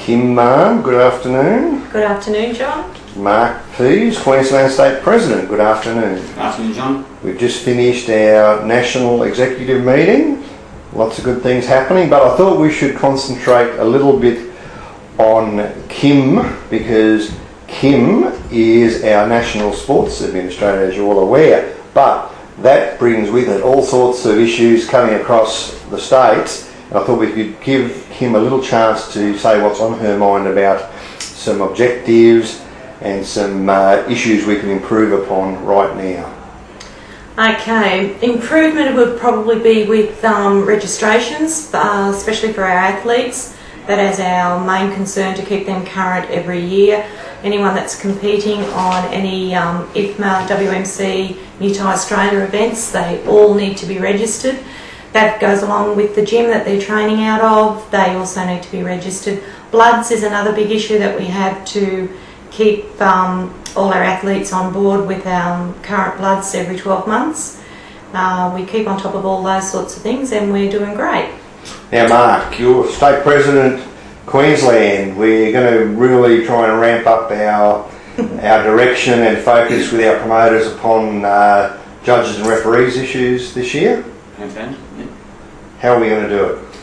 Kim Marn, good afternoon. Good afternoon, John. Mark Pease, Queensland State President, good afternoon. Good afternoon, John. We've just finished our National Executive meeting. Lots of good things happening, but I thought we should concentrate a little bit on Kim, because Kim is our National Sports Administrator, as you're all aware, but that brings with it all sorts of issues coming across the states. And I thought we could give Kim a little chance to say what's on her mind about some objectives and some issues we can improve upon right now. Okay, improvement would probably be with registrations, especially for our athletes. That is our main concern, to keep them current every year. Anyone that's competing on any IFMA, WMC, Muaythai Australia events, they all need to be registered. That goes along with the gym that they're training out of. They also need to be registered. Bloods is another big issue that we have to keep all our athletes on board with our current bloods every 12 months. We keep on top of all those sorts of things, and we're doing great. Now Mark, you're State President, Queensland. We're going to really try and ramp up our direction and focus with our promoters upon judges and referees issues this year. Okay. Yeah. How are we going to do it?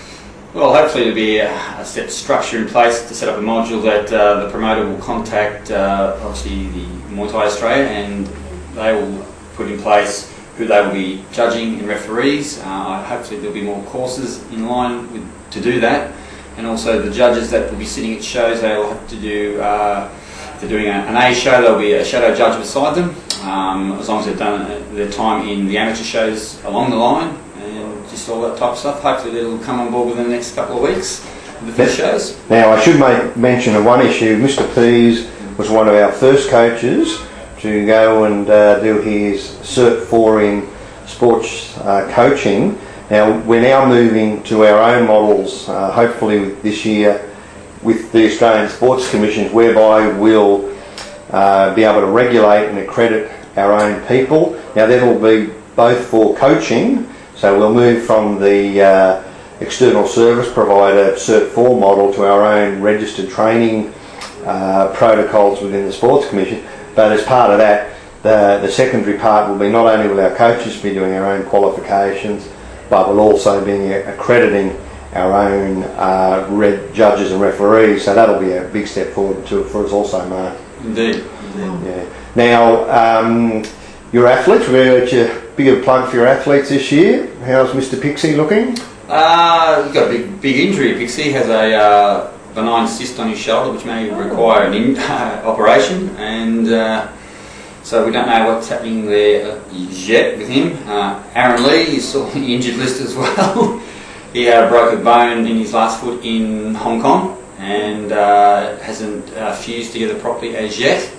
Well, hopefully there'll be a set structure in place to set up a module that the promoter will contact obviously the Muaythai Australia, and they will put in place who they will be judging and referees. Hopefully there'll be more courses in line to do that, and also the judges that will be sitting at shows, they will have to do, if they're doing an A show, there'll be a shadow judge beside them, as long as they've done their time in the amateur shows along the line, and just all that type of stuff. Hopefully they'll come on board within the next couple of weeks with the first shows. Now I should mention of one issue. Mr. Pease was one of our first coaches to go and do his Cert 4 in sports coaching. Now we're now moving to our own models, hopefully this year, with the Australian Sports Commissions, whereby we'll be able to regulate and accredit our own people. Now that'll be both for coaching, so we'll move from the external service provider Cert 4 model to our own registered training protocols within the Sports Commission. But as part of that, the secondary part will be not only will our coaches be doing our own qualifications, but we'll also be accrediting our own judges and referees. So that'll be a big step forward for us also, Mark. Indeed. Yeah. Now, your athletes, we're going to let you big a plug for your athletes this year. How's Mr. Pixie looking? He's got a big injury. Pixie has a benign cyst on his shoulder, which may require an operation, and so we don't know what's happening there yet with him. Aaron Lee is on the injured list as well. He broke a bone in his last foot in Hong Kong, and hasn't fused together properly as yet.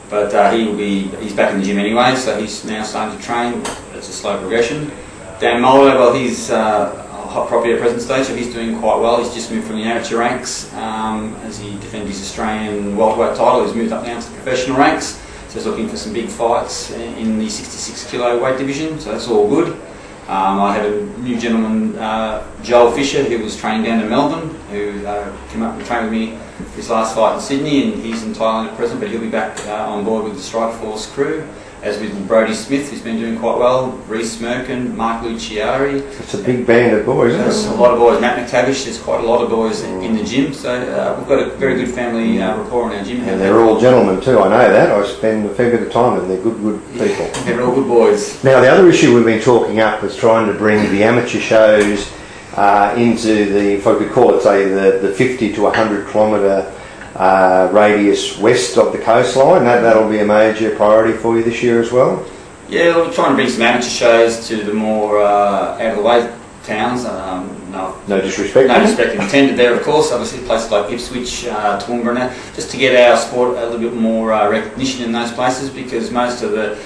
But he's back in the gym anyway, so he's now starting to train. It's a slow progression. Dan Mulder, well, he's hot property at present stage, so he's doing quite well. He's just moved from the amateur ranks as he defended his Australian welterweight title. He's moved up now to the professional ranks, so he's looking for some big fights in the 66 kilo weight division, so that's all good. I have a new gentleman, Joel Fisher, who was trained down in Melbourne, who came up and trained with me for his last fight in Sydney, and he's in Thailand at present, but he'll be back on board with the Strikeforce crew, as with Brodie Smith, who's been doing quite well, Reece Merkin, Mark Luciari. It's a big band of boys, isn't it? There's a lot of boys. Matt McTavish, there's quite a lot of boys in the gym, so we've got a very good family rapport in our gym. And they're all gentlemen too, I know that. I spend a fair bit of time with them. They're good people. They're all good boys. Now the other issue we've been talking up was trying to bring the amateur shows into the, if I could call it, say, the 50 to 100 kilometre radius west of the coastline. That'll be a major priority for you this year as well? Yeah, we're trying to bring some amateur shows to the more out-of-the-way towns. No disrespect. No disrespect intended there, of course. Obviously places like Ipswich, Toowoomba, just to get our sport a little bit more recognition in those places, because most of the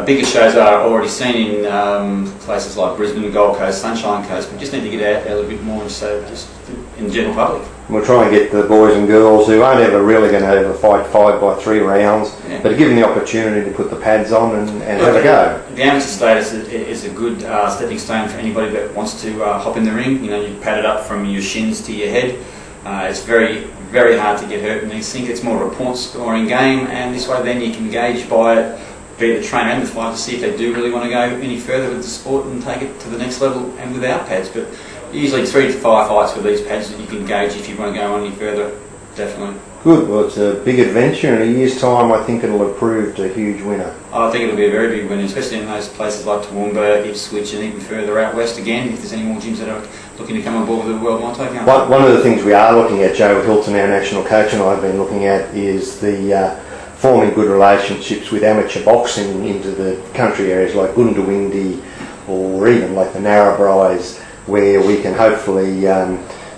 bigger shows are already seen in places like Brisbane, Gold Coast, Sunshine Coast. We just need to get out there a little bit more, so just in the general public. We'll try and get the boys and girls who aren't ever really going to ever fight 5 by 3 rounds, yeah, but give them the opportunity to put the pads on and have a go. The amateur status is a good stepping stone for anybody that wants to hop in the ring. You know, you pad it up from your shins to your head. It's very, very hard to get hurt in these things. It's more of a point scoring game, and this way then you can gauge by it, be it the trainer and the fighter, to see if they do really want to go any further with the sport and take it to the next level and without pads. But usually 3 to 5 fights with these pads that you can gauge if you want to go on any further, definitely. Good. Well, it's a big adventure. In a year's time, I think it'll have proved a huge winner. I think it'll be a very big winner, especially in those places like Toowoomba, Ipswich, and even further out west again, if there's any more gyms that are looking to come on board with the World Muay Thai Council. One of the things we are looking at, Joe Hilton, our national coach, and I've been looking at, is the forming good relationships with amateur boxing into the country areas like Goondiwindi or even like the Narrabris, where we can hopefully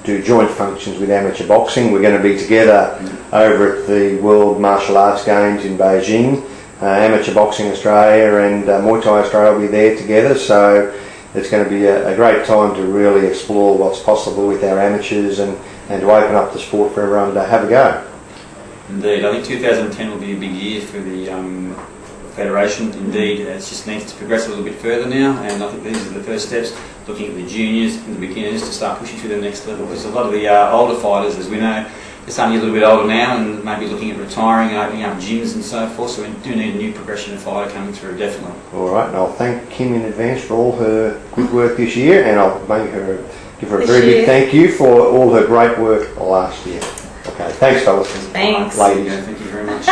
do joint functions with amateur boxing. We're going to be together over at the World Martial Arts Games in Beijing. Amateur Boxing Australia and Muaythai Australia will be there together, so it's going to be a great time to really explore what's possible with our amateurs and to open up the sport for everyone to have a go. Indeed, I think 2010 will be a big year for the Federation. Indeed, it just needs to progress a little bit further now, and I think these are the first steps, looking at the juniors and the beginners to start pushing to the next level, because a lot of the older fighters, as we know, they're starting to get a little bit older now and maybe looking at retiring and opening up gyms and so forth, so we do need a new progression of fighter coming through, definitely. Alright, and I'll thank Kim in advance for all her good work this year, and I'll give her a very big thank you for all her great work last year. Okay, thanks fellas. Thanks. Ladies. Thank you very much.